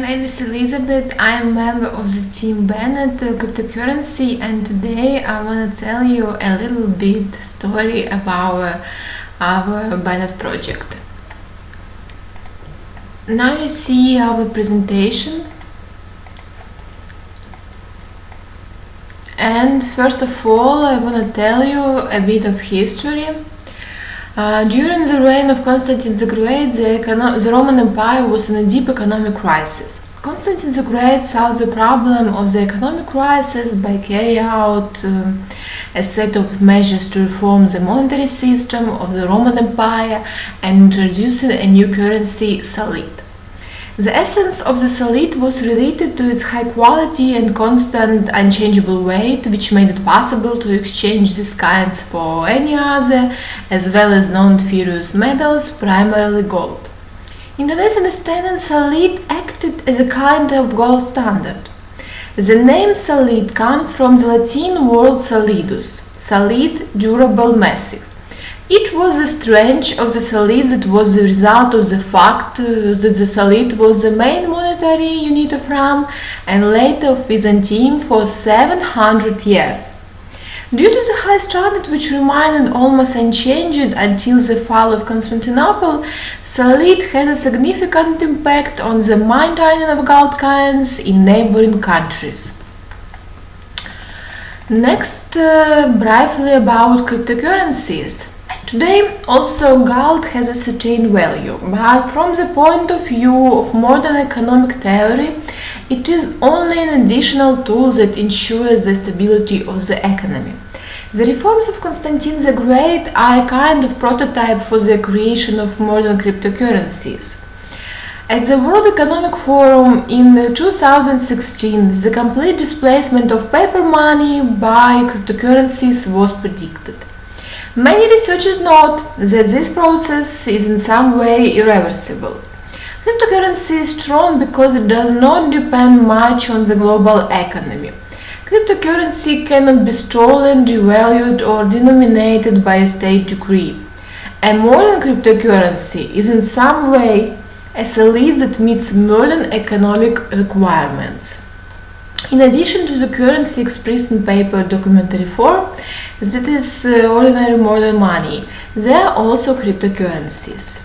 name is Elizabeth. I am a member of the team Bennett Cryptocurrency, and today I want to tell you a little bit story about our Bennett project. Now you see our presentation, and first of all I want to tell you a bit of history. During the reign of Constantine the Great, the Roman Empire was in a deep economic crisis. Constantine the Great solved the problem of the economic crisis by carrying out a set of measures to reform the monetary system of the Roman Empire and introducing a new currency, solid. The essence of the solid was related to its high quality and constant unchangeable weight, which made it possible to exchange these kinds for any other, as well as non-ferrous metals, primarily gold. In today's understanding, solid acted as a kind of gold standard. The name solid comes from the Latin word solidus, solid, durable, massive. It was the strength of the solid that was the result of the fact that the solid was the main monetary unit of Rome and later of Byzantium for 700 years. Due to the high standard which remained almost unchanged until the fall of Constantinople, solid had a significant impact on the maintaining of gold coins in neighboring countries. Next, briefly about cryptocurrencies. Today, also gold has a certain value, but from the point of view of modern economic theory, it is only an additional tool that ensures the stability of the economy. The reforms of Constantine the Great are a kind of prototype for the creation of modern cryptocurrencies. At the World Economic Forum in 2016, the complete displacement of paper money by cryptocurrencies was predicted. Many researchers note that this process is in some way irreversible. Cryptocurrency is strong because it does not depend much on the global economy. Cryptocurrency cannot be stolen, devalued, or denominated by a state decree. A modern cryptocurrency is in some way a solid that meets modern economic requirements. In addition to the currency expressed in paper documentary form, that is ordinary modern money, there are also cryptocurrencies.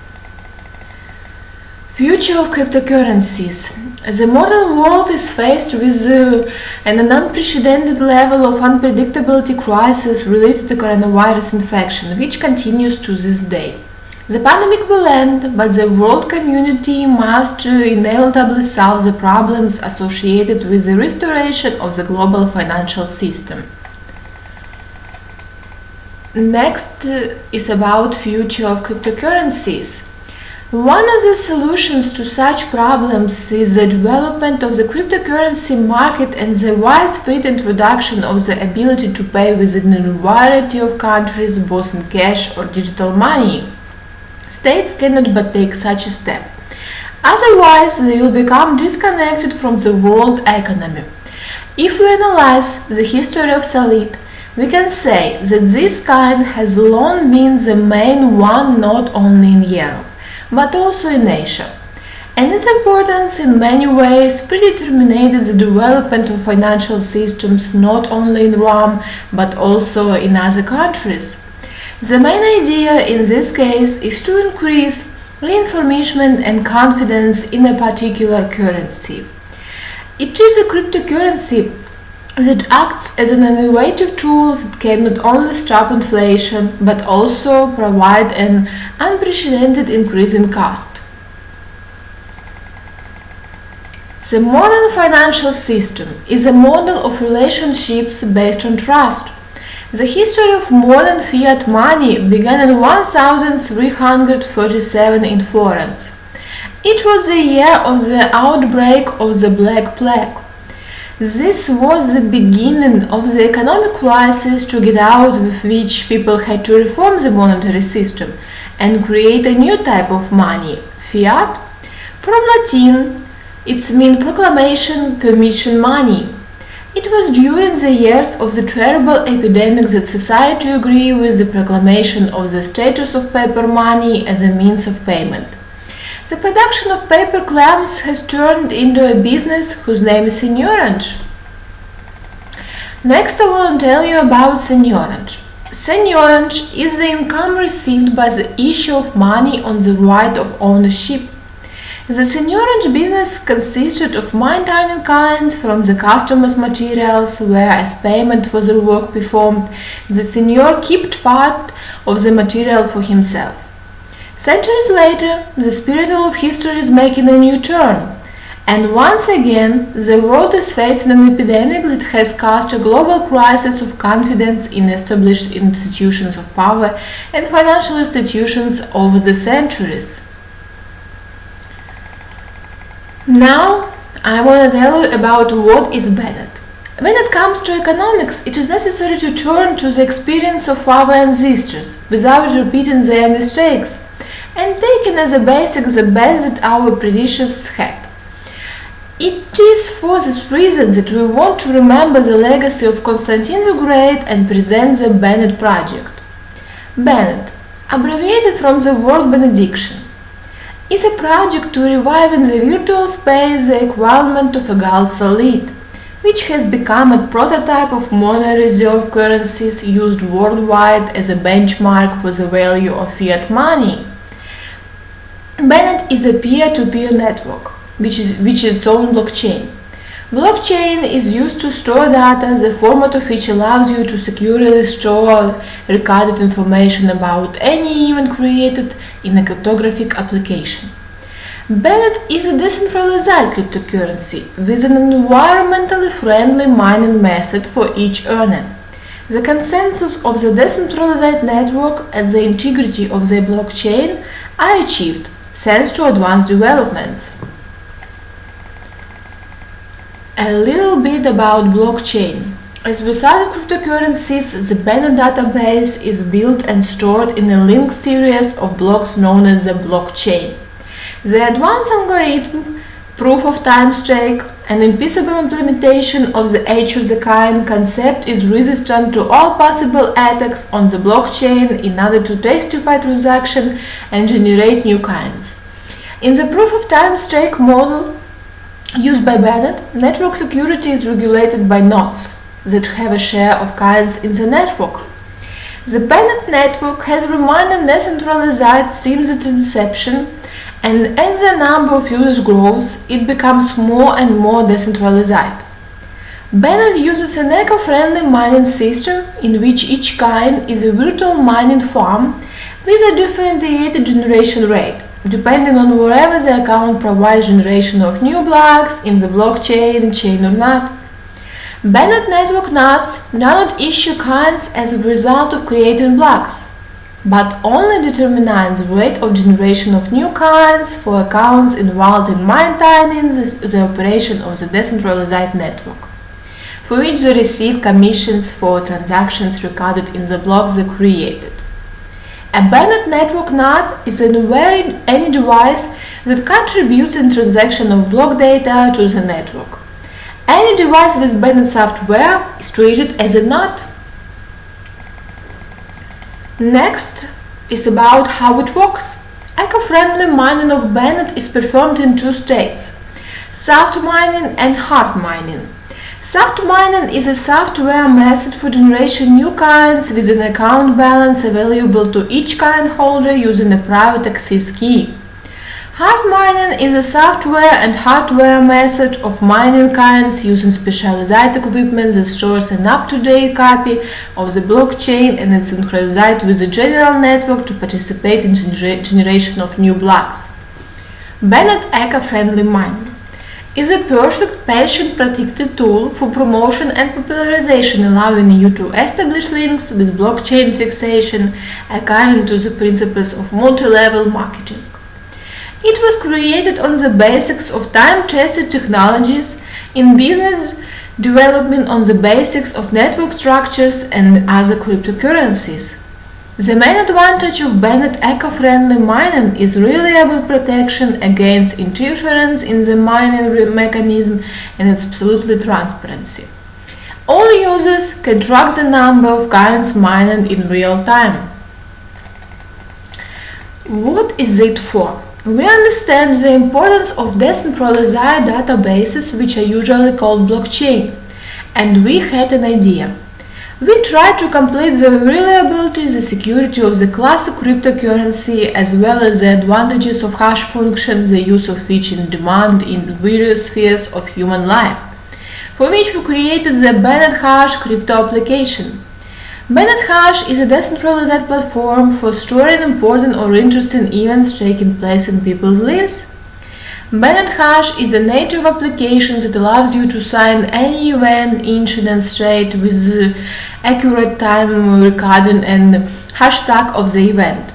Future of cryptocurrencies. The modern world is faced with an unprecedented level of unpredictability crisis related to coronavirus infection, which continues to this day. The pandemic will end, but the world community must inevitably solve the problems associated with the restoration of the global financial system. Next is about future of cryptocurrencies. One of the solutions to such problems is the development of the cryptocurrency market and the widespread introduction of the ability to pay within a variety of countries, both in cash or digital money. States cannot but take such a step. Otherwise, they will become disconnected from the world economy. If we analyze the history of solid, we can say that this kind has long been the main one not only in Europe, but also in Asia. And its importance in many ways predetermined the development of financial systems not only in Rome, but also in other countries. The main idea in this case is to increase reinforcement and confidence in a particular currency. It is a cryptocurrency that acts as an innovative tool that can not only stop inflation but also provide an unprecedented increase in cost. The modern financial system is a model of relationships based on trust. The history of modern fiat money began in 1337 in Florence. It was the year of the outbreak of the Black Plague. This was the beginning of the economic crisis to get out with which people had to reform the monetary system and create a new type of money, fiat. From Latin, it means proclamation, permission money. It was during the years of the terrible epidemic that society agreed with the proclamation of the status of paper money as a means of payment. The production of paper clamps has turned into a business whose name is seigniorage. Next I will tell you about seigniorage. Seigniorage is the income received by the issue of money on the right of ownership. The seigniorage business consisted of maintaining coins from the customer's materials, where as payment for the work performed, the seigneur kept part of the material for himself. Centuries later, the spirit of history is making a new turn, and once again, the world is facing an epidemic that has caused a global crisis of confidence in established institutions of power and financial institutions over the centuries. Now, I want to tell you about what is Bennett. When it comes to economics, it is necessary to turn to the experience of our ancestors without repeating their mistakes and taking as a basic the best that our predecessors had. It is for this reason that we want to remember the legacy of Constantine the Great and present the Bennett project. Bennett, abbreviated from the word benediction, is a project to revive in the virtual space the equivalent of a gold solid, which has become a prototype of modern reserve currencies used worldwide as a benchmark for the value of fiat money. Bennett is a peer-to-peer network, which is its own blockchain. Blockchain is used to store data, the format of which allows you to securely store recorded information about any event created in a cryptographic application. Bennett is a decentralized cryptocurrency with an environmentally friendly mining method for each earner. The consensus of the decentralized network and the integrity of the blockchain are achieved thanks to advanced developments. A little bit about blockchain. As with other cryptocurrencies, the Bennett database is built and stored in a linked series of blocks known as the blockchain. The advanced algorithm, proof of time stake, an impossible implementation of the H of the kind concept is resistant to all possible attacks on the blockchain in order to testify transaction and generate new coins. In the proof of time stake model used by Bennett, network security is regulated by nodes that have a share of coins in the network. The Bennett network has remained decentralized since its inception, and as the number of users grows, it becomes more and more decentralized. Bennett uses an eco-friendly mining system in which each coin is a virtual mining farm with a differentiated generation rate, depending on wherever the account provides generation of new blocks in the blockchain chain or not. Bennett network nodes do not issue coins as a result of creating blocks, but only determine the rate of generation of new coins for accounts involved in maintaining the operation of the decentralized network, for which they receive commissions for transactions recorded in the blocks they created. A Bennett network node is any device that contributes in transaction of block data to the network. Any device with Bennett software is treated as a node. Next is about how it works. Eco-friendly mining of Bennett is performed in two states: soft mining and hard mining. Soft mining is a software method for generating new coins with an account balance available to each coin holder using a private access key. Hard mining is a software and hardware method of mining coins using specialized equipment that stores an up-to-date copy of the blockchain and is synchronized with the general network to participate in generation of new blocks. Bennett Eco-Friendly Mining is a perfect patient-protected tool for promotion and popularization, allowing you to establish links with blockchain fixation according to the principles of multi-level marketing. It was created on the basics of time-tested technologies in business development on the basics of network structures and other cryptocurrencies. The main advantage of Bennett Eco-Friendly Mining is reliable protection against interference in the mining mechanism and its absolutely transparency. All users can track the number of coins mined in real time. What is it for? We understand the importance of decentralized databases, which are usually called blockchain, and we had an idea. We tried to complete the reliability, the security of the classic cryptocurrency, as well as the advantages of hash functions, the use of which in demand in various spheres of human life, for which we created the Bennett Hash crypto application. Bennett Hash is a decentralized platform for storing important or interesting events taking place in people's lives. Bennett Hash is a native application that allows you to sign any event, incident straight with the accurate time recording and hashtag of the event.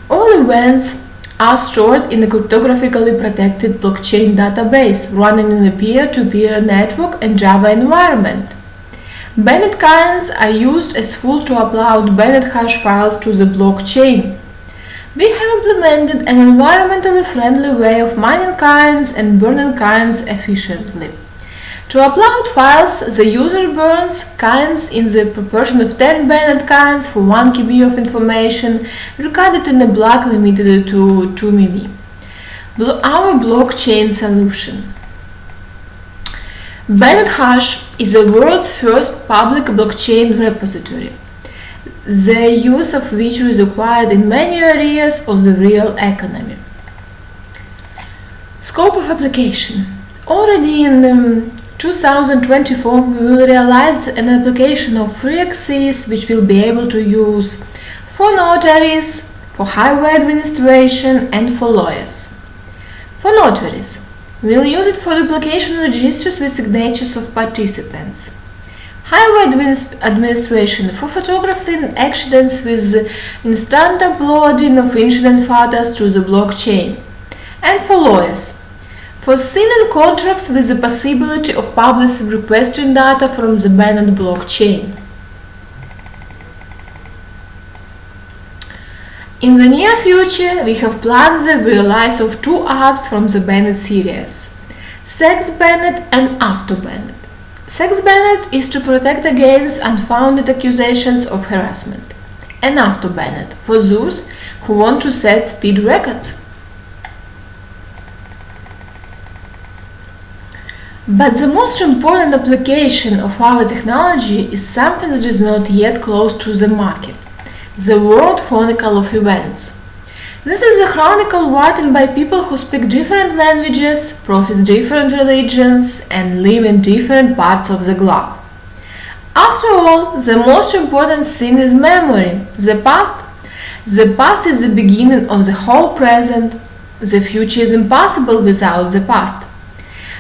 All events are stored in a cryptographically protected blockchain database running in a peer-to-peer network and Java environment. Bennett coins are used as full to upload Bennett Hash files to the blockchain. We have implemented an environmentally friendly way of mining coins and burning coins efficiently. To upload files, the user burns coins in the proportion of 10 Bennett coins for 1 KB of information recorded in a block limited to 2 MB. Our blockchain solution. Bennett Hash is the world's first public blockchain repository, the use of which is required in many areas of the real economy. Scope of application. Already in 2024 we will realize an application of free access which will be able to use for notaries, for highway administration and for lawyers. For notaries, we'll use it for duplication registers with signatures of participants. Highway administration for photographing accidents with instant uploading of incident photos to the blockchain. And for lawyers, for signing contracts with the possibility of publicly requesting data from the Bennett blockchain. In the near future, we have planned the release of 2 apps from the Bennett series, Sex Bennett and After Bennett. Sex Bennett is to protect against unfounded accusations of harassment, and After Bennett for those who want to set speed records. But the most important application of our technology is something that is not yet close to the market. The World Chronicle of Events. This is a chronicle written by people who speak different languages, profess different religions, and live in different parts of the globe. After all, the most important thing is memory, the past. The past is the beginning of the whole present. The future is impossible without the past.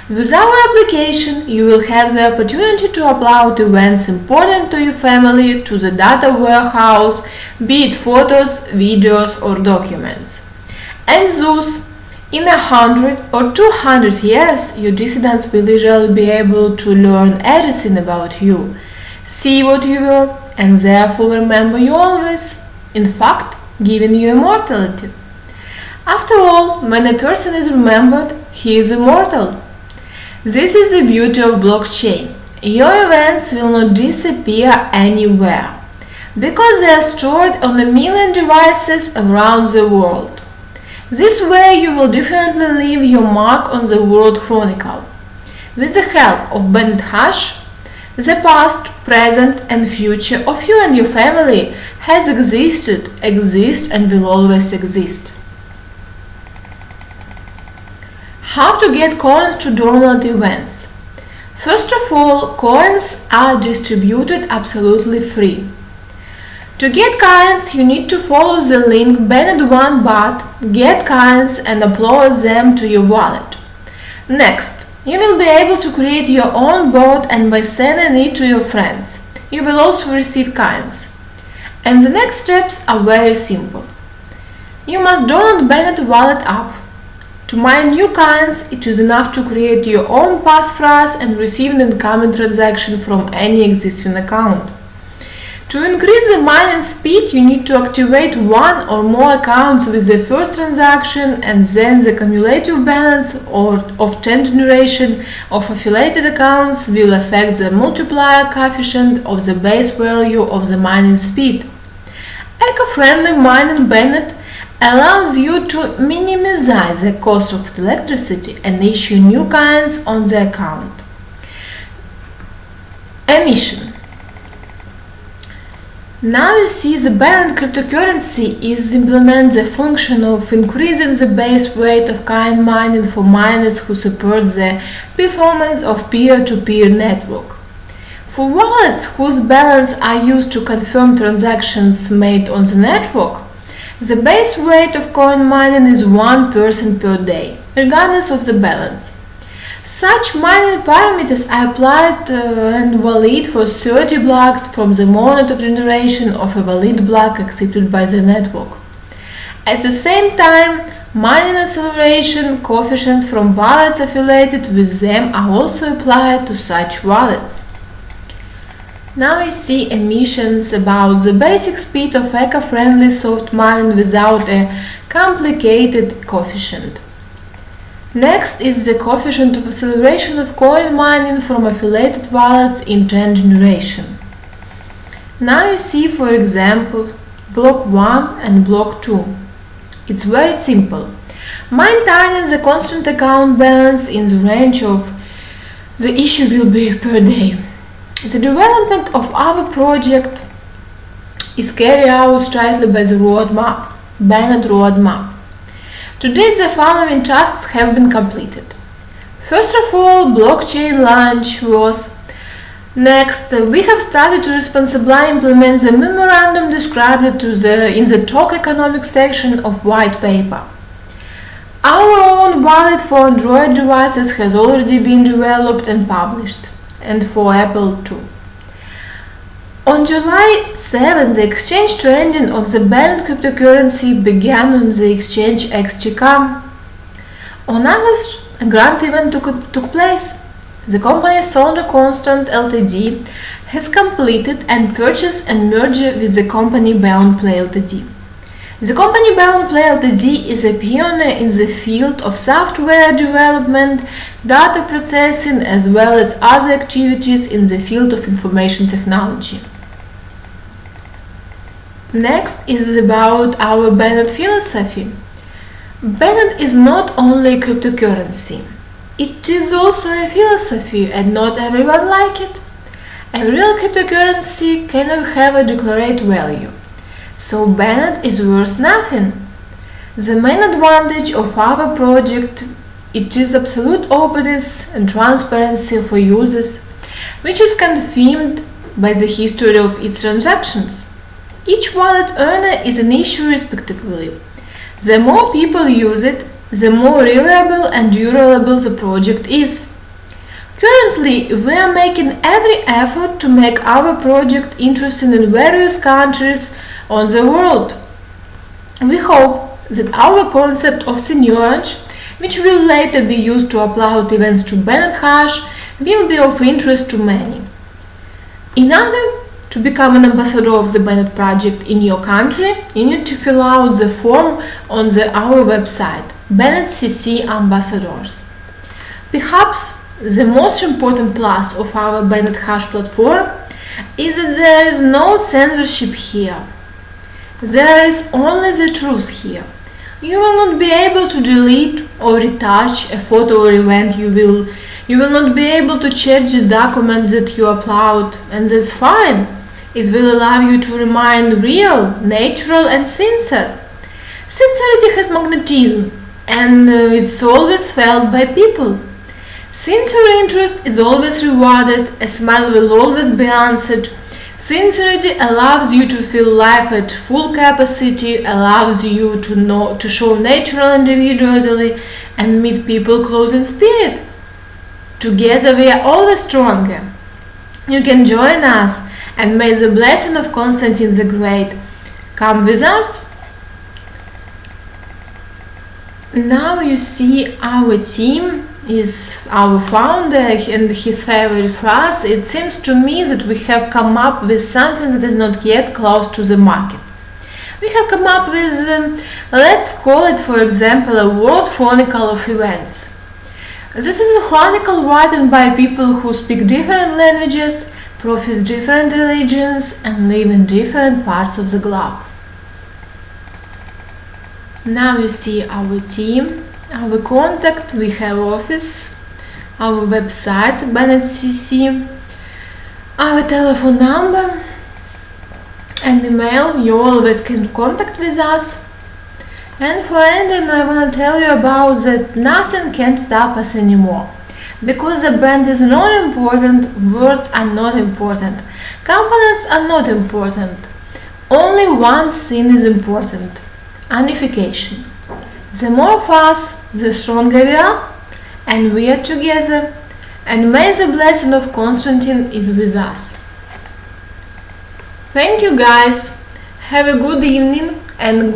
With our application, you will have the opportunity to upload events important to your family to the data warehouse, be it photos, videos, or documents. And thus, in 100 or 200 years, your descendants will usually be able to learn everything about you, see what you were, and therefore remember you always, in fact, giving you immortality. After all, when a person is remembered, he is immortal. This is the beauty of blockchain. Your events will not disappear anywhere, because they are stored on 1 million devices around the world. This way you will definitely leave your mark on the World Chronicle. With the help of Bennett Hash, the past, present and future of you and your family has existed, exists and will always exist. How to get coins to download events? First of all, coins are distributed absolutely free. To get coins, you need to follow the link Bennett1bot, get coins and upload them to your wallet. Next, you will be able to create your own bot, and by sending it to your friends, you will also receive coins. And the next steps are very simple. You must download Bennett wallet app. To mine new coins, it is enough to create your own passphrase and receive an incoming transaction from any existing account. To increase the mining speed, you need to activate 1 or more accounts with the first transaction, and then the cumulative balance of 10 generation of affiliated accounts will affect the multiplier coefficient of the base value of the mining speed. Eco-friendly mining Bennett allows you to minimize the cost of electricity and issue new coins on the account. Emission. Now you see the Binance cryptocurrency is implements the function of increasing the base rate of coin mining for miners who support the performance of peer-to-peer network. For wallets whose balance are used to confirm transactions made on the network, the base rate of coin mining is 1% per day, regardless of the balance. Such mining parameters are applied and valid for 30 blocks from the moment of generation of a valid block accepted by the network. At the same time, mining acceleration coefficients from wallets affiliated with them are also applied to such wallets. Now you see emissions about the basic speed of eco-friendly soft mining without a complicated coefficient. Next is the coefficient of acceleration of coin mining from affiliated wallets in 10 generation. Now you see, for example, block 1 and block 2. It's very simple. Maintaining the constant account balance in the range of the issue will be per day. The development of our project is carried out strictly by the roadmap, Binance roadmap. To date, the following tasks have been completed. First of all, blockchain launch was. Next, we have started to responsibly implement the memorandum described in the talk economic section of white paper. Our own wallet for Android devices has already been developed and published, and for Apple too. On July 7, the exchange trading of the Binance cryptocurrency began on the exchange XCheckr. On August, a grand event took place. The company Solana Constant Ltd has completed and purchased and merged with the company BeyondPlay Ltd. The company BeyondPlay Ltd is a pioneer in the field of software development, data processing, as well as other activities in the field of information technology. Next is about our Binance philosophy. Binance is not only a cryptocurrency, it is also a philosophy, and not everyone like it. A real cryptocurrency cannot have a declared value, so Binance is worth nothing. The main advantage of our project it is absolute openness and transparency for users, which is confirmed by the history of its transactions. Each wallet owner is an issuer respectively. The more people use it, the more reliable and durable the project is. Currently, we are making every effort to make our project interesting in various countries on the world. We hope that our concept of seigniorage, which will later be used to upload events to Binance Hash, will be of interest to many. In order to become an ambassador of the Binance project in your country, you need to fill out the form on our website, Binance CC Ambassadors. Perhaps the most important plus of our Binance Hash platform is that there is no censorship here. There is only the truth here. You will not be able to delete or retouch a photo or event. You will not be able to change the document that you upload, and that's fine. It will allow you to remain real, natural, and sincere. Sincerity has magnetism, and it's always felt by people. Sincere interest is always rewarded, a smile will always be answered. Sincerity allows you to feel life at full capacity, allows you to show natural individuality and meet people close in spirit. Together we are always stronger. You can join us, and may the blessing of Constantine the Great come with us. Now you see our team is our founder and his favorite phrase. It seems to me that we have come up with something that is not yet close to the market. We have come up with, let's call it for example, a world chronicle of events. This is a chronicle written by people who speak different languages, profess different religions, and live in different parts of the globe. Now you see our team, our contact, we have office, our website, Bennett CC, our telephone number and email. You always can contact with us. And for ending, I want to tell you about that nothing can stop us anymore. Because the brand is not important, words are not important, components are not important. Only one thing is important: unification. The more of us, the stronger we are, and we are together. And may the blessing of Constantine is with us. Thank you guys. Have a good evening and